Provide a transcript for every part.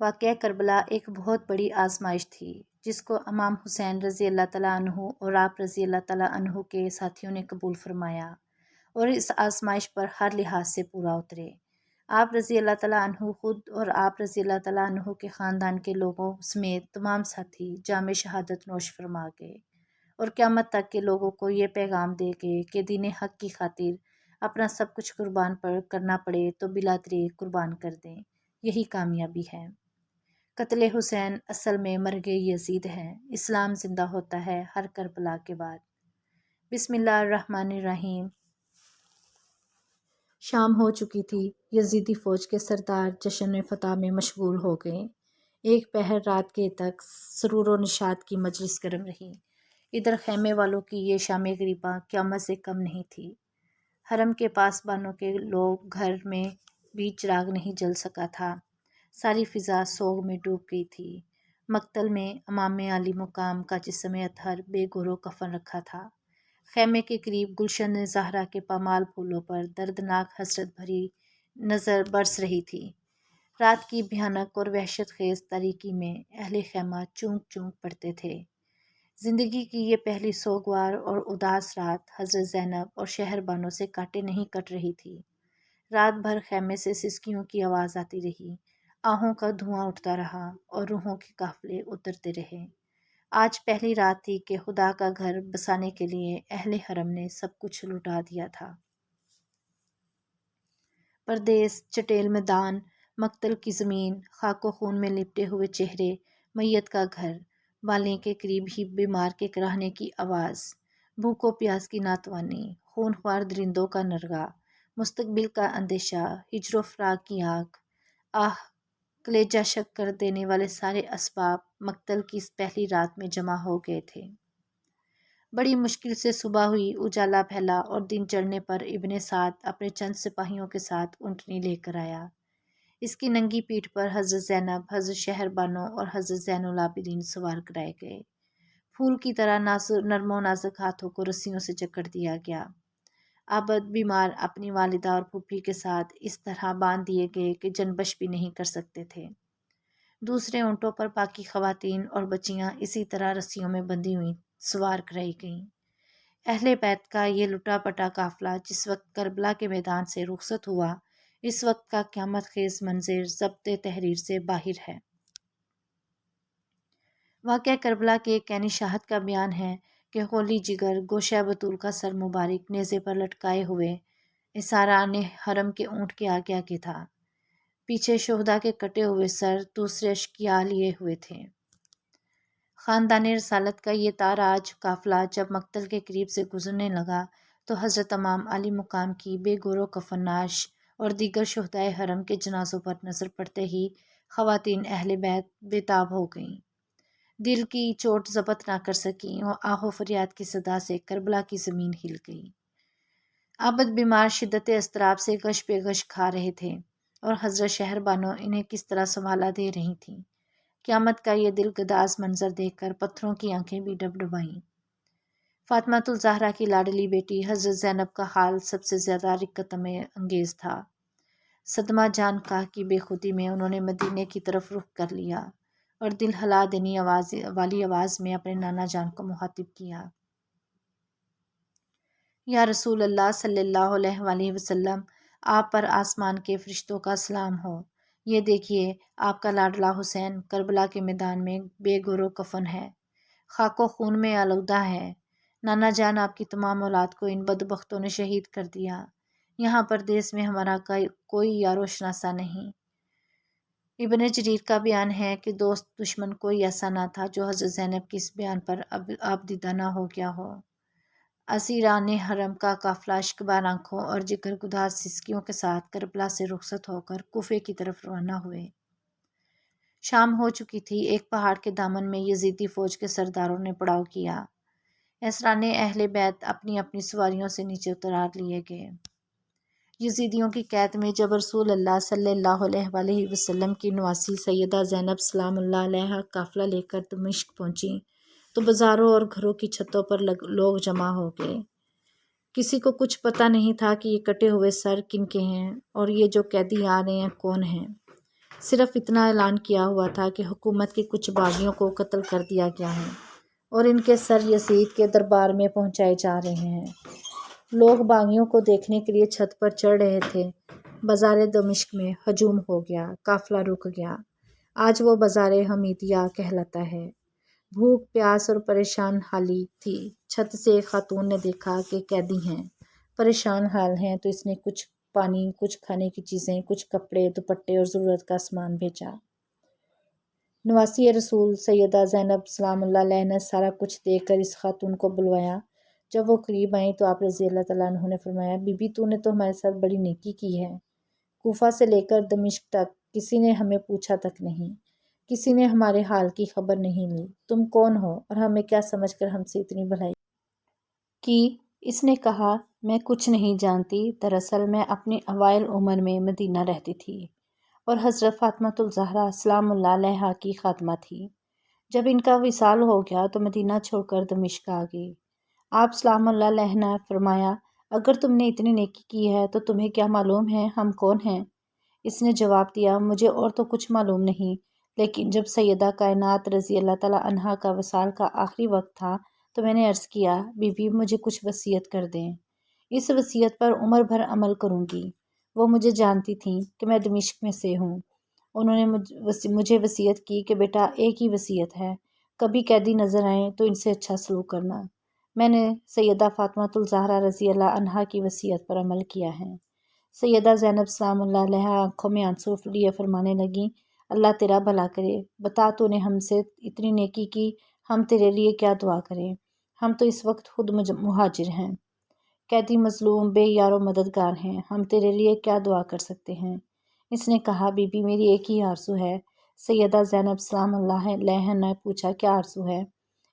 واقعہ کربلا ایک بہت بڑی آزمائش تھی جس کو امام حسین رضی اللہ تعالیٰ عنہ اور آپ رضی اللہ تعالیٰ عنہ کے ساتھیوں نے قبول فرمایا اور اس آزمائش پر ہر لحاظ سے پورا اترے۔ آپ رضی اللہ تعالیٰ عنہ خود اور آپ رضی اللہ تعالیٰ عنہ کے خاندان کے لوگوں سمیت تمام ساتھی جام شہادت نوش فرما گئے اور قیامت تک کے لوگوں کو یہ پیغام دے گئے کہ دین حق کی خاطر اپنا سب کچھ قربان کرنا پڑے تو بلا طریق قربان کر دیں، یہی کامیابی ہے۔ قتل حسین اصل میں مرگ یزید ہے، اسلام زندہ ہوتا ہے ہر کربلا کے بعد۔ بسم اللہ الرحمن الرحیم۔ شام ہو چکی تھی، یزیدی فوج کے سردار جشن فتح میں مشغول ہو گئے۔ ایک پہر رات کے تک سرور و نشاط کی مجلس گرم رہی۔ ادھر خیمے والوں کی یہ شام غریباں قیامت سے کم نہیں تھی۔ حرم کے پاسبانوں کے لوگ گھر میں بھی چراغ نہیں جل سکا تھا، ساری فضا سوگ میں ڈوب گئی تھی۔ مقتل میں امام علی مقام کا جسم اطہر بے گور و کفن رکھا تھا۔ خیمے کے قریب گلشن زہرا کے پامال پھولوں پر دردناک حسرت بھری نظر برس رہی تھی۔ رات کی بھیانک اور وحشت خیز تاریکی میں اہل خیمہ چونک چونک پڑتے تھے۔ زندگی کی یہ پہلی سوگوار اور اداس رات حضرت زینب اور شہر بانوں سے کاٹے نہیں کٹ رہی تھی۔ رات بھر خیمے سے سسکیوں کی آواز آتی رہی، آہوں کا دھواں اٹھتا رہا اور روحوں کے قافلے اترتے رہے۔ آج پہلی رات تھی کہ خدا کا گھر بسانے کے لیے اہل حرم نے سب کچھ لٹا دیا تھا۔ پردیس، چٹیل میدان، مقتل کی زمین، خاک و خون میں لپٹے ہوئے چہرے، میت کا گھر، بالیں کے قریب ہی بیمار کے کراہنے کی آواز، بھوک و پیاس کی ناتوانی، خون خوار درندوں کا نرغہ، مستقبل کا اندیشہ، ہجر و فراق کی آگ، آہ، کلیجہ شک کر دینے والے سارے اسباب مقتل کی اس پہلی رات میں جمع ہو گئے تھے۔ بڑی مشکل سے صبح ہوئی، اجالا پھیلا اور دن چڑھنے پر ابن سعد اپنے چند سپاہیوں کے ساتھ اونٹنی لے کر آیا۔ اس کی ننگی پیٹھ پر حضرت زینب، حضرت شہر بانو اور حضرت زین العابدین سوار کرائے گئے۔ پھول کی طرح نرم و نازک ہاتھوں کو رسیوں سے جکڑ دیا گیا۔ عابد بیمار اپنی والدہ اور پھوپھی کے ساتھ اس طرح باندھ دیے گئے کہ جنبش بھی نہیں کر سکتے تھے۔ دوسرے اونٹوں پر باقی خواتین اور بچیاں اسی طرح رسیوں میں بندھی ہوئی سوار کرائی گئیں۔ اہل بیت کا یہ لٹا پٹا قافلہ جس وقت کربلا کے میدان سے رخصت ہوا، اس وقت کا قیامت خیز منظر ضبط تحریر سے باہر ہے۔ واقعہ کربلا کے ایک عینی شاہد کا بیان ہے کہ غولی جگر گوشہ بطول کا سر مبارک نیزے پر لٹکائے ہوئے اساران حرم کے اونٹ کے آگے آگے تھا۔ پیچھے شہداء کے کٹے ہوئے سر دوسرے اشقیاء لیے ہوئے تھے۔ خاندان رسالت کا یہ تاراج قافلہ جب مقتل کے قریب سے گزرنے لگا تو حضرت امام علی مقام کی بے گور و کفن نعش اور دیگر شہدائے حرم کے جنازوں پر نظر پڑتے ہی خواتین اہل بیت بے تاب ہو گئیں۔ دل کی چوٹ ضبط نہ کر سکیں اور آہ و فریاد کی صدا سے کربلا کی زمین ہل گئی۔ عابد بیمار شدت اضطراب سے غش بے غش کھا رہے تھے اور حضرت شہر بانو انہیں کس طرح سنبھالا دے رہی تھیں۔ قیامت کا یہ دل گداز منظر دیکھ کر پتھروں کی آنکھیں بھی ڈبڈبائیں۔ فاطمۃ الزہرا کی لاڈلی بیٹی حضرت زینب کا حال سب سے زیادہ رقت انگیز تھا۔ صدمہ جان کا کی بے خودی میں انہوں نے مدینے کی طرف رخ کر لیا اور دل ہلا دینی والی آواز میں اپنے نانا جان کو مخاطب کیا۔ یا رسول اللہ صلی اللہ علیہ وآلہ وسلم، آپ پر آسمان کے فرشتوں کا سلام ہو۔ یہ دیکھیے، آپ کا لاڈلا حسین کربلا کے میدان میں بے گور و کفن ہے، خاک و خون میں آلودہ ہے۔ نانا جان آپ کی تمام اولاد کو ان بدبختوں نے شہید کر دیا۔ یہاں پردیس میں ہمارا کوئی یار و شناسہ نہیں۔ ابن جریر کا بیان ہے کہ دوست دشمن کوئی ایسا نہ تھا جو حضرت زینب کی اس بیان پر آبدیدہ نہ ہو گیا ہو۔ اسیران حرم کا قافلہ اشکبار آنکھوں اور جگر گداز سسکیوں کے ساتھ کربلا سے رخصت ہو کر کوفے کی طرف روانہ ہوئے۔ شام ہو چکی تھی۔ ایک پہاڑ کے دامن میں یزیدی فوج کے سرداروں نے پڑاؤ کیا۔ اسیران اہل بیت اپنی اپنی سواریوں سے نیچے اتار لیے گئے۔ یزیدیوں کی قید میں جب رسول اللہ صلی اللہ علیہ وآلہ وسلم کی نواسی سیدہ زینب سلام اللہ علیہا قافلہ لے کر دمشق پہنچی تو بازاروں اور گھروں کی چھتوں پر لوگ جمع ہو گئے۔ کسی کو کچھ پتہ نہیں تھا کہ یہ کٹے ہوئے سر کن کے ہیں اور یہ جو قیدی آ رہے ہیں کون ہیں۔ صرف اتنا اعلان کیا ہوا تھا کہ حکومت کے کچھ باغیوں کو قتل کر دیا گیا ہے اور ان کے سر یزید کے دربار میں پہنچائے جا رہے ہیں۔ لوگ باغیوں کو دیکھنے کے لیے چھت پر چڑھ رہے تھے۔ بازار دمشق میں ہجوم ہو گیا، قافلہ رک گیا۔ آج وہ بازار حمیدیہ کہلاتا ہے۔ بھوک، پیاس اور پریشان حالی تھی۔ چھت سے ایک خاتون نے دیکھا کہ قیدی ہیں، پریشان حال ہیں، تو اس نے کچھ پانی، کچھ کھانے کی چیزیں، کچھ کپڑے، دوپٹے اور ضرورت کا سامان بھیجا۔ نواسی رسول سیدہ زینب سلام اللہ علیہ نے سارا کچھ دیکھ کر اس خاتون کو بلوایا۔ جب وہ قریب آئیں تو آپ رضی اللہ تعالیٰ عنہ نے فرمایا، بی بی تو نے تو ہمارے ساتھ بڑی نیکی کی ہے۔ کوفہ سے لے کر دمشق تک کسی نے ہمیں پوچھا تک نہیں، کسی نے ہمارے حال کی خبر نہیں لی۔ تم کون ہو اور ہمیں کیا سمجھ کر ہم سے اتنی بھلائی کی؟ اس نے کہا، میں کچھ نہیں جانتی، دراصل میں اپنی اوائل عمر میں مدینہ رہتی تھی اور حضرت فاطمۃ الزہرا سلام اللہ علیہا کی خادمہ تھی۔ جب ان کا وصال ہو گیا تو مدینہ چھوڑ کر دمشق آ گئی۔ آپ سلام اللہ علیہ نے فرمایا، اگر تم نے اتنی نیکی کی ہے تو تمہیں کیا معلوم ہے ہم کون ہیں؟ اس نے جواب دیا، مجھے اور تو کچھ معلوم نہیں، لیکن جب سیدہ کائنات رضی اللہ تعالیٰ عنہا کا وصال کا آخری وقت تھا تو میں نے عرض کیا، بی بی مجھے کچھ وصیت کر دیں، اس وصیت پر عمر بھر عمل کروں گی۔ وہ مجھے جانتی تھیں کہ میں دمشق میں سے ہوں۔ انہوں نے مجھے وصیت کی کہ بیٹا ایک ہی وصیت ہے، کبھی قیدی نظر آئیں تو ان سے اچھا سلوک کرنا۔ میں نے سیدہ فاطمۃ الزہرا رضی اللہ عنہا کی وصیت پر عمل کیا ہے۔ سیدہ زینب سلام اللہ علیہ آنکھوں میں آنسو لیے فرمانے لگیں، اللہ تیرا بھلا کرے، بتا تو نے ہم سے اتنی نیکی کی، ہم تیرے لیے کیا دعا کریں؟ ہم تو اس وقت خود مہاجر ہیں، قیدی مظلوم بے یار و مددگار ہیں، ہم تیرے لیے کیا دعا کر سکتے ہیں؟ اس نے کہا، بی بی میری ایک ہی آرزو ہے۔ سیدہ زینب سلام اللہ علیہ نے پوچھا، کیا آرزو ہے؟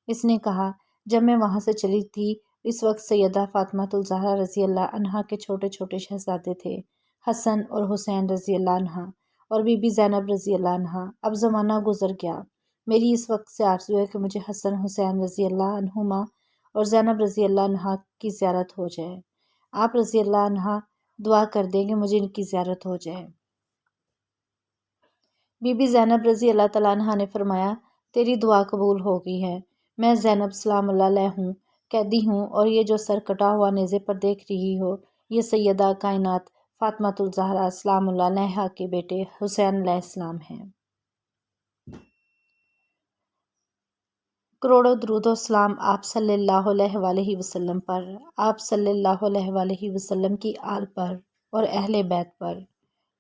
اس نے کہا، جب میں وہاں سے چلی تھی اس وقت سیدہ فاطمۃ الزہرا رضی اللہ عنہا کے چھوٹے چھوٹے شہزادے تھے، حسن اور حسین رضی اللہ عنہا اور بی بی زینب رضی اللہ عنہا۔ اب زمانہ گزر گیا، میری اس وقت سے آرزو ہے کہ مجھے حسن حسین رضی اللہ عنہما اور زینب رضی اللہ عنہا کی زیارت ہو جائے۔ آپ رضی اللہ عنہا دعا کر دیں کہ مجھے ان کی زیارت ہو جائے۔ بی بی زینب رضی اللہ تعالیٰ عنہا نے فرمایا، تیری دعا قبول ہو گئی ہے۔ میں زینب سلام اللہ علیہ ہوں، قیدی ہوں، اور یہ جو سر کٹا ہوا نیزے پر دیکھ رہی ہو یہ سیدہ کائنات فاطمۃ الزہرا سلام اللہ علیہا کے بیٹے حسین علیہ السلام ہیں۔ کروڑوں درود و سلام آپ صلی اللہ علیہ وآلہ وسلم پر، آپ صلی اللہ علیہ وآلہ وسلم کی آل پر اور اہل بیت پر۔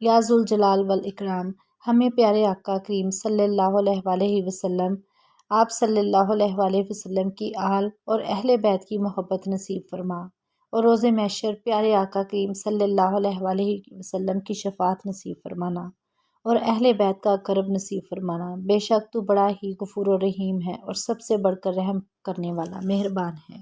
یا ذوالجلال والاکرام، ہمیں پیارے آقا کریم صلی اللہ علیہ وآلہ وسلم، آپ صلی اللہ علیہ وآلہ وسلم کی آل اور اہل بیت کی محبت نصیب فرما، اور روز محشر پیارے آقا کریم صلی اللہ علیہ وآلہ وسلم کی شفاعت نصیب فرمانا اور اہل بیت کا کرب نصیب فرمانا۔ بے شک تو بڑا ہی غفور و رحیم ہے اور سب سے بڑھ کر رحم کرنے والا مہربان ہے۔